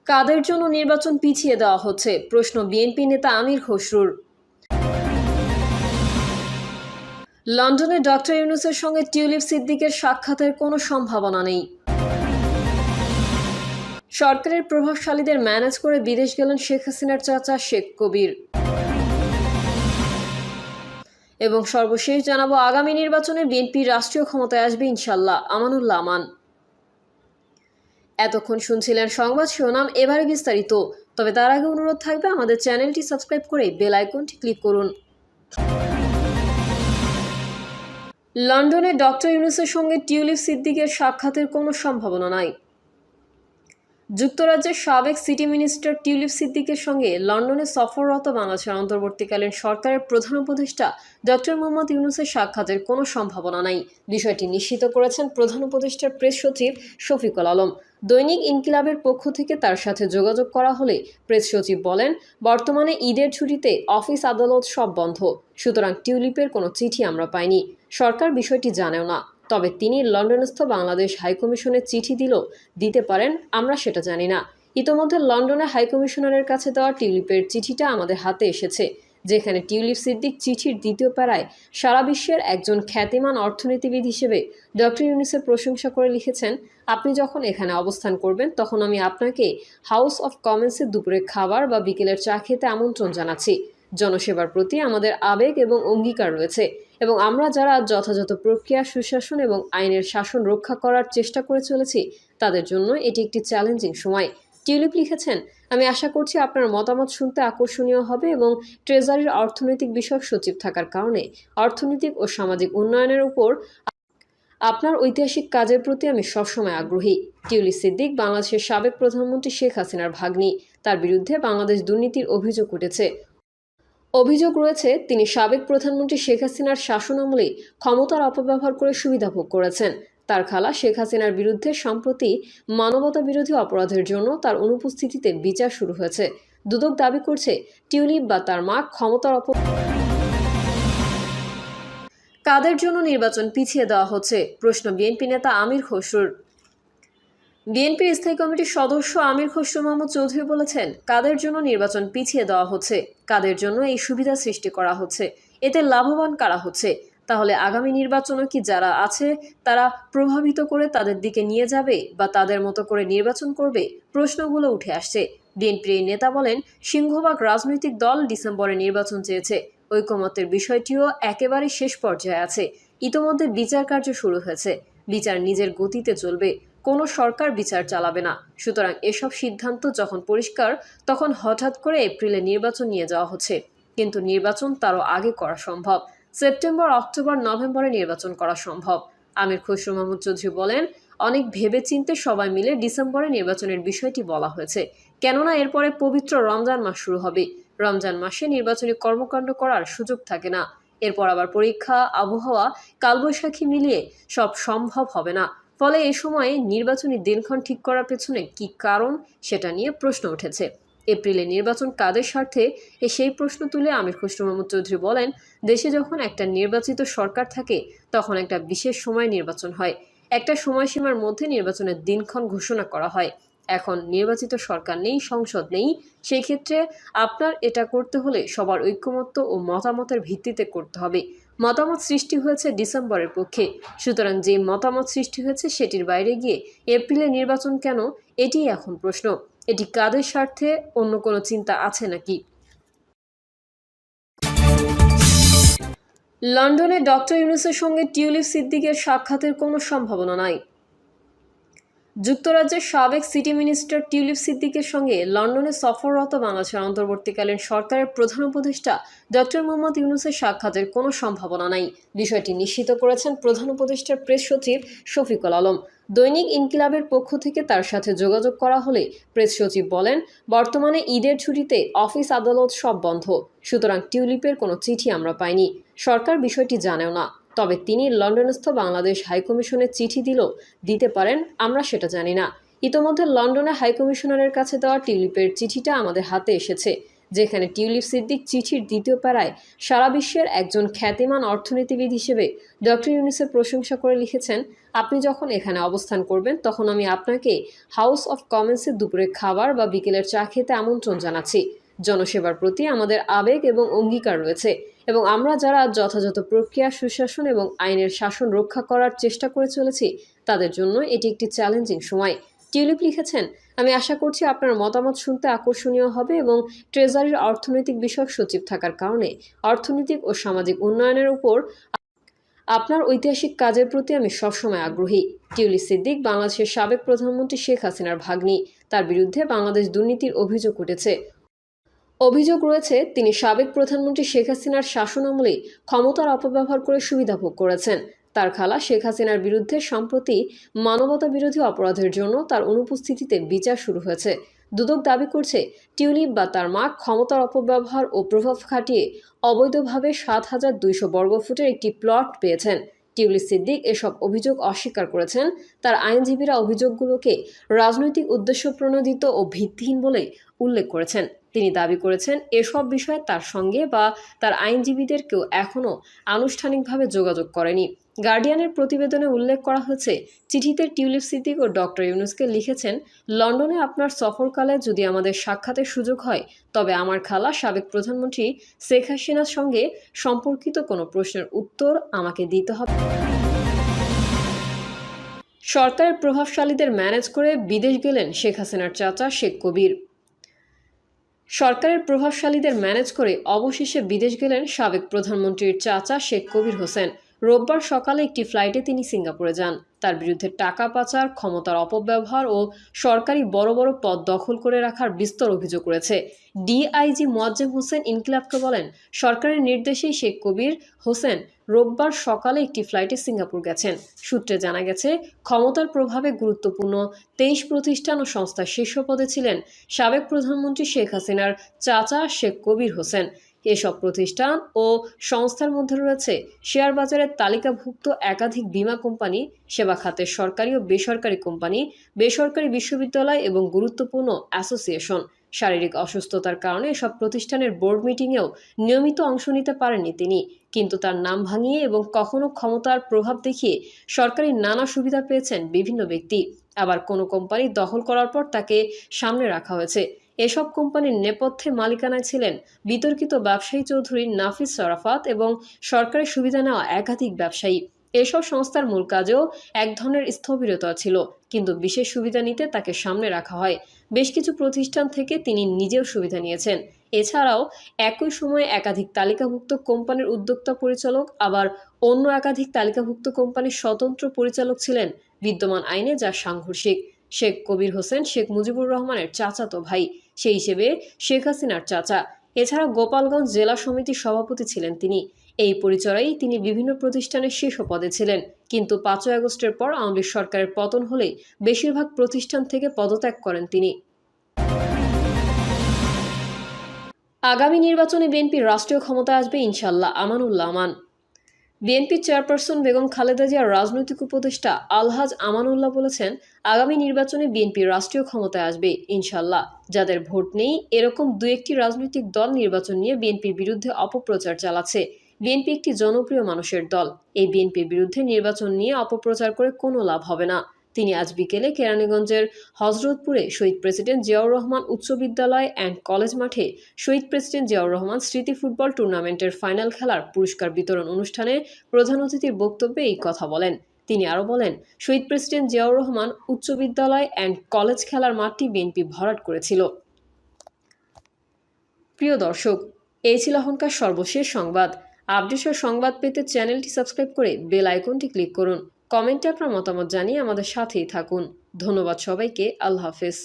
কাদের জন্য নির্বাচন পিছিয়ে দেওয়া হচ্ছে প্রশ্ন বিএনপি নেতা আমির খসরুর। লন্ডনে ডক্টর ইউনূসের সঙ্গে টিউলিপ সিদ্দিকের সাক্ষাতের কোনো সম্ভাবনা নেই। সরকারের প্রভাবশালীদের ম্যানেজ করে বিদেশ গেলেন শেখ হাসিনার চাচা শেখ কবির। এবং সর্বশেষ জানাবো, আগামী নির্বাচনে বিএনপি রাষ্ট্রীয় ক্ষমতায় আসবে ইনশাল্লাহ, আমানুল্লাহ আমান। এতক্ষণ শুনছিলেন সংবাদ শিরোনাম, এবারে বিস্তারিত। তবে তার আগে অনুরোধ থাকবে আমাদের চ্যানেলটি সাবস্ক্রাইব করে বেল আইকনটি ক্লিক করুন। লন্ডনে ডক্টর ইউনূসের সঙ্গে টিউলিপ সিদ্দিকের সাক্ষাতের কোনো সম্ভাবনা নাই। যুক্তরাজ্যের সাবেক সিটি মিনিস্টার টিউলিপ সিদ্দিকের সঙ্গে লন্ডনে সফররত বাংলাদেশের অন্তর্বর্তীকালীন সরকারের প্রধান উপদেষ্টা ডক্টর মোহাম্মদ ইউনূসের সাক্ষাতের কোনো সম্ভাবনা নাই, বিষয়টি নিশ্চিত করেছেন প্রধান উপদেষ্টার প্রেস সচিব শফিকুল আলম। দৈনিক ইনকিলাবের পক্ষ থেকে তার সাথে যোগাযোগ করা হলে প্রেস সচিব বলেন, বর্তমানে ঈদের ছুটিতে অফিস আদালত সব বন্ধ, সুতরাং টিউলিপের কোনো চিঠি আমরা পাইনি। সরকার বিষয়টি জানেও না, তবে তিনি লন্ডনস্থ বাংলাদেশ হাইকমিশনে চিঠি দিতে পারেন, আমরা সেটা জানি না। ইতোমধ্যে লন্ডনে হাইকমিশনারের কাছে দেওয়া টিউলিপের চিঠিটা আমাদের হাতে এসেছে, যেখানে টিউলিপ সিদ্দিক চিঠির দ্বিতীয় প্যারায় সারা বিশ্বের একজন খ্যাতিমান অর্থনীতিবিদ হিসেবে ডক্টর ইউনূসের প্রশংসা করে লিখেছেন, আপনি যখন এখানে অবস্থান করবেন তখন আমি আপনাকে হাউস অফ কমন্সে দুপুরে খাবার বা বিকেলের চা খেতে আমন্ত্রণ জানাচ্ছি। জনসেবার প্রতি আমাদের আবেগ এবং অঙ্গীকার রয়েছে এবং আমরা যারা যথাযথ প্রক্রিয়া, সুশাসন এবং আইনের শাসন রক্ষা করার চেষ্টা করে চলেছি তাদের জন্য এটি একটি চ্যালেঞ্জিং সময়। টিউলিপ লিখেছেন, আমি আশা করছি আপনার মতামত শুনতে আকর্ষণীয় হবে এবং ট্রেজারির অর্থনৈতিক বিষয়ক সচিব থাকার কারণে অর্থনৈতিক ও সামাজিক উন্নয়নের উপর আপনার ঐতিহাসিক কাজের প্রতি আমি সবসময় আগ্রহী। টিউলিপ সিদ্দিক বাংলাদেশের সাবেক প্রধানমন্ত্রী শেখ হাসিনার ভাগ্নি। তার বিরুদ্ধে বাংলাদেশ দুর্নীতির অভিযোগ উঠেছে। অভিযোগ রয়েছে তিনি সাবেক প্রধানমন্ত্রী শেখ হাসিনার শাসনামলে ক্ষমতার অপব্যবহার করে সুবিধা ভোগ করেছেন। তার খালা শেখ হাসিনার বিরুদ্ধে সম্প্রতি মানবতা বিরোধী অপরাধের জন্য তার অনুপস্থিতিতে বিচার শুরু হয়েছে। দুদক দাবি করছে টিউলিপ বা তার মা ক্ষমতার কাদের জন্য নির্বাচন পিছিয়ে দেওয়া হচ্ছে প্রশ্ন বিএনপি নেতা আমির খসরুর। বিএনপির স্থায়ী কমিটির সদস্য আমির খসরু মাহমুদ চৌধুরী বলেছেন, কাদের জন্য নির্বাচন পিছিয়ে দেওয়া হচ্ছে, কাদের জন্য এই সুবিধা সৃষ্টি করা হচ্ছে, এতে লাভবান কারা হচ্ছে, তাহলে আগামী নির্বাচনও কি যারা আছে তারা প্রভাবিত করে তাদের দিকে নিয়ে যাবে বা তাদের মতো করে নির্বাচন করবে? প্রশ্নগুলো উঠে আসছে। বিএনপির এই নেতা বলেন, সিংহভাগ রাজনৈতিক দল ডিসেম্বরে নির্বাচন চেয়েছে, ঐকমত্যের বিষয়টিও একেবারে শেষ পর্যায়ে আছে। ইতোমধ্যে বিচার কার্য শুরু হয়েছে, বিচার নিজের গতিতে চলবে, কোনো সরকার বিচার চালাবে না। সুতরাং এসব সিদ্ধান্ত যখন পরিষ্কার, তখন হঠাৎ করে এপ্রিলে নির্বাচন নিয়ে যাওয়া হচ্ছে, কিন্তু নির্বাচন তারও আগে করা সম্ভব। সেপ্টেম্বর, অক্টোবর, নভেম্বরে নির্বাচন করা সম্ভব। আমির খসরু মাহমুদ চৌধুরী বলেন, অনেক ভেবেচিন্তে সবাই মিলে ডিসেম্বরে নির্বাচনের বিষয়টি বলা হয়েছে, কেননা এরপরে পবিত্র রমজান মাস শুরু হবে। রমজান মাসে নির্বাচনী কর্মকাণ্ড করার সুযোগ থাকে না। এরপর আবার পরীক্ষা, আবহাওয়া, কালবৈশাখী মিলিয়ে সব সম্ভব হবে না। ফলে এ সময়ে নির্বাচনী দিনক্ষণ ঠিক করার পেছনে কি কারণ, সেটা নিয়ে প্রশ্ন উঠেছে। এপ্রিলে নির্বাচন কাদের স্বার্থে, সেই প্রশ্ন তুলে আমির খসরু মাহমুদ চৌধুরী বলেন, দেশে যখন একটা নির্বাচিত সরকার থাকে তখন একটা বিশেষ সময় নির্বাচন হয়, একটা সময়সীমার মধ্যে নির্বাচনের দিনক্ষণ ঘোষণা করা হয়। এখন নির্বাচিত সরকার নেই, সংসদ নেই, সেই ক্ষেত্রে আপনার এটা করতে হলে সবার ঐকমত্য ও মতামতের ভিত্তিতে করতে হবে। মতামত সৃষ্টি হয়েছে ডিসেম্বরের পক্ষে, সুতরাং যে মতামত সৃষ্টি হয়েছে সেটির বাইরে গিয়ে এপ্রিলে নির্বাচন কেন, এটি এখন প্রশ্ন। এটি কাদের স্বার্থে, অন্য কোনো চিন্তা আছে নাকি? লন্ডনে ডক্টর ইউনূসের সঙ্গে টিউলিপ সিদ্দিকের সাক্ষাতের কোনো সম্ভাবনা নাই। যুক্তরাজ্যের সাবেক সিটি মিনিস্টার টিউলিপ সিদ্দিকের সঙ্গে লন্ডনে সফররত বাংলাদেশের অন্তর্বর্তীকালীন সরকারের প্রধান উপদেষ্টা ডক্টর মোহাম্মদ ইউনূসের সাক্ষাতের কোনো সম্ভাবনা নাই, বিষয়টি নিশ্চিত করেছেন প্রধান উপদেষ্টার প্রেস সচিব শফিকুল আলম। দৈনিক ইনকিলাবের পক্ষ থেকে তার সাথে যোগাযোগ করা হলে প্রেস সচিব বলেন, বর্তমানে ঈদের ছুটিতে অফিস আদালত সব বন্ধ, সুতরাং টিউলিপের কোনো চিঠি আমরা পাইনি। সরকার বিষয়টি জানেও না, তবে তিনি লন্ডনস্থ বাংলাদেশ হাইকমিশনে চিঠি দিতে পারেন, আমরা সেটা জানি না। ইতোমধ্যে লন্ডনে হাইকমিশনারের কাছে দেওয়া টিউলিপের চিঠিটা আমাদের হাতে এসেছে, যেখানে টিউলিপ সিদ্দিক চিঠির দ্বিতীয় প্যারায় সারা বিশ্বের একজন খ্যাতিমান অর্থনীতিবিদ হিসেবে ডক্টর ইউনূসের প্রশংসা করে লিখেছেন, আপনি যখন এখানে অবস্থান করবেন তখন আমি আপনাকে হাউস অফ কমন্সে দুপুরে খাবার বা বিকেলের চা খেতে আমন্ত্রণ জানাচ্ছি। জনসেবার প্রতি আমাদের আবেগ এবং অঙ্গীকার রয়েছে এবং আমরা যারা যথাযথ প্রক্রিয়া, সুশাসন এবং আইনের শাসন রক্ষা করার চেষ্টা করে চলেছি তাদের জন্য এটি একটি চ্যালেঞ্জিং সময়। টিউলিপ লিখেছেন, আমি আশা করছি আপনার মতামত শুনতে আকর্ষণীয় হবে এবং ট্রেজারির অর্থনৈতিক বিষয়ক সচিব থাকার কারণে অর্থনৈতিক ও সামাজিক উন্নয়নের উপর আপনার ঐতিহাসিক কাজের প্রতি আমি সবসময় আগ্রহী। টিউলিপ সিদ্দিক বাংলাদেশের সাবেক প্রধানমন্ত্রী শেখ হাসিনার ভাগ্নি। তার বিরুদ্ধে বাংলাদেশ দুর্নীতির অভিযোগ উঠেছে। অভিযোগ রয়েছে তিনি সাবেক প্রধানমন্ত্রী শেখ হাসিনার শাসনামলে ক্ষমতার অপব্যবহার করে সুবিধা ভোগ করেছেন। তার খালা শেখ হাসিনার বিরুদ্ধে সম্প্রতি মানবতা বিরোধী অপরাধের জন্য তার অনুপস্থিতিতে বিচার শুরু হয়েছে। দুদক দাবি করছে টিউলিপ বা তার মা ক্ষমতার অপব্যবহার ও প্রভাব খাটিয়ে অবৈধভাবে ৭,২০০ বর্গফুটের একটি প্লট পেয়েছেন। টিউলিপ সিদ্দিক এসব অভিযোগ অস্বীকার করেছেন। তার আইনজীবীরা অভিযোগগুলোকে রাজনৈতিক উদ্দেশ্য প্রণোদিত ও ভিত্তিহীন বলে উল্লেখ করেছেন। তিনি দাবি করেছেন এসব বিষয়ে তার সঙ্গে বা তার আইনজীবীদের কেউ এখনও আনুষ্ঠানিকভাবে যোগাযোগ করেনি। গার্ডিয়ানের প্রতিবেদনে উল্লেখ করা হয়েছে, চিঠিতে টিউলিপ সিদ্দিক ও ডক্টর ইউনূসকে লিখেছেন, লন্ডনে আপনার সফরকালে যদি আমাদের সাক্ষাতের সুযোগ হয় তবে আমার খালা সাবেক প্রধানমন্ত্রী শেখ হাসিনার সঙ্গে সম্পর্কিত কোনো প্রশ্নের উত্তর আমাকে দিতে হবে। সরকারের প্রভাবশালীদের ম্যানেজ করে বিদেশ গেলেন শেখ হাসিনার চাচা শেখ কবির। সরকারের প্রভাবশালীদের ম্যানেজ করে অবশেষে বিদেশ গেলেন সাবেক প্রধানমন্ত্রীর চাচা শেখ কবির হোসেন। রোববার সকালে একটি ফ্লাইটে তিনি সিঙ্গাপুরে যান। তার বিরুদ্ধে টাকা পাচার, ক্ষমতার অপব্যবহার ও সরকারি বড় বড় পদ দখল করে রাখার বিস্তর অভিযোগ রয়েছে। ডিআইজি মোয়াজ্জেম হোসেন ইনকিলাবকে বলেন, সরকারের নির্দেশেই শেখ কবির হোসেন রোববার সকালে একটি ফ্লাইটে সিঙ্গাপুর গেছেন। সূত্রে জানা গেছে, ক্ষমতার প্রভাবে গুরুত্বপূর্ণ ২৩ প্রতিষ্ঠান ও সংস্থার শীর্ষ পদে ছিলেন সাবেক প্রধানমন্ত্রী শেখ হাসিনার চাচা শেখ কবির হোসেন। এসব প্রতিষ্ঠান ও সংস্থার মধ্যে রয়েছে শেয়ার বাজারের তালিকাভুক্ত একাধিক বীমা কোম্পানি, সেবা খাতের সরকারি ও বেসরকারি কোম্পানি, বেসরকারি বিশ্ববিদ্যালয় এবং গুরুত্বপূর্ণ অ্যাসোসিয়েশন। শারীরিক অসুস্থতার কারণে এসব প্রতিষ্ঠানের বোর্ড মিটিংয়েও নিয়মিত অংশ নিতে পারেননি তিনি। কিন্তু তার নাম ভাঙিয়ে এবং কখনো ক্ষমতার প্রভাব দেখিয়ে সরকারি নানা সুবিধা পেয়েছেন বিভিন্ন ব্যক্তি। আবার কোনো কোম্পানি দখল করার পর তাকে সামনে রাখা হয়েছে। এসব কোম্পানির নেপথ্যে মালিকানায় ছিলেন বিতর্কিত ব্যবসায়ী চৌধুরী নাফিস শরাফত এবং সরকারের সুবিধা নেওয়া একাধিক ব্যবসায়ী। এসব সংস্থার মূল কাজেও এক ধরনের স্থবিরতা ছিল, কিন্তু বিশেষ সুবিধা নিতে তাকে সামনে রাখা হয়। বেশ কিছু প্রতিষ্ঠান থেকে তিনি নিজেও সুবিধা নিয়েছেন। এছাড়াও একই সময়ে একাধিক তালিকাভুক্ত কোম্পানির উদ্যোক্তা পরিচালক, আবার অন্য একাধিক তালিকাভুক্ত কোম্পানির স্বতন্ত্র পরিচালক ছিলেন বিদ্যমান আইনে যা সাংঘর্ষিক। শেখ কবির হোসেন শেখ মুজিবুর রহমানের চাচাতো ভাই, সেই হিসেবে শেখ হাসিনার চাচা। এছাড়া গোপালগঞ্জ জেলা সমিতির সভাপতি ছিলেন তিনি। এই পরিচয়েই তিনি বিভিন্ন প্রতিষ্ঠানের শীর্ষ পদে ছিলেন। কিন্তু ৫ই আগস্টের পর আওয়ামী লীগ সরকারের পতন হলে বেশিরভাগ প্রতিষ্ঠান থেকে পদত্যাগ করেন তিনি। আগামী নির্বাচনে বিএনপির রাষ্ট্রীয় ক্ষমতায় আসবে ইনশাল্লাহ, আমানুল্লাহ আমান। বিএনপি চেয়ারপারসন বেগম খালেদা জিয়ার রাজনৈতিক উপদেষ্টা আলহাজ আমানুল্লাহ বলেছেন, আগামী নির্বাচনে বিএনপি রাষ্ট্রীয় ক্ষমতায় আসবে ইনশাল্লাহ। যাদের ভোট নেই এরকম দু একটি রাজনৈতিক দল নির্বাচন নিয়ে বিএনপির বিরুদ্ধে অপপ্রচার চালাচ্ছে। বিএনপি একটি জনপ্রিয় মানুষের দল। এই বিএনপির বিরুদ্ধে নির্বাচন নিয়ে অপপ্রচার করে কোনো লাভ হবে না। তিনি আজ বিকেলে কেরানীগঞ্জের হযরতপুরে শহীদ প্রেসিডেন্ট জিয়াউর রহমান উচ্চ বিদ্যালয় অ্যান্ড কলেজ মাঠে শহীদ প্রেসিডেন্ট জিয়াউর রহমান স্মৃতি ফুটবল টুর্নামেন্টের ফাইনাল খেলার পুরস্কার বিতরণ অনুষ্ঠানে প্রধান অতিথির বক্তব্যে এই কথা বলেন। তিনি আরও বলেন, শহীদ প্রেসিডেন্ট জিয়াউর রহমান উচ্চ বিদ্যালয় অ্যান্ড কলেজ খেলার মাঠটি বিএনপি ভরাট করেছিল। প্রিয় দর্শক, এই ছিল এখনকার সর্বশেষ সংবাদ। আপডেটের সংবাদ পেতে চ্যানেলটি সাবস্ক্রাইব করে বেল আইকনটি ক্লিক করুন। কমেন্টে আপনার মতামত জানিয়ে আমাদের সাথেই থাকুন। ধন্যবাদ সবাইকে। আল্লাহ হাফেজ।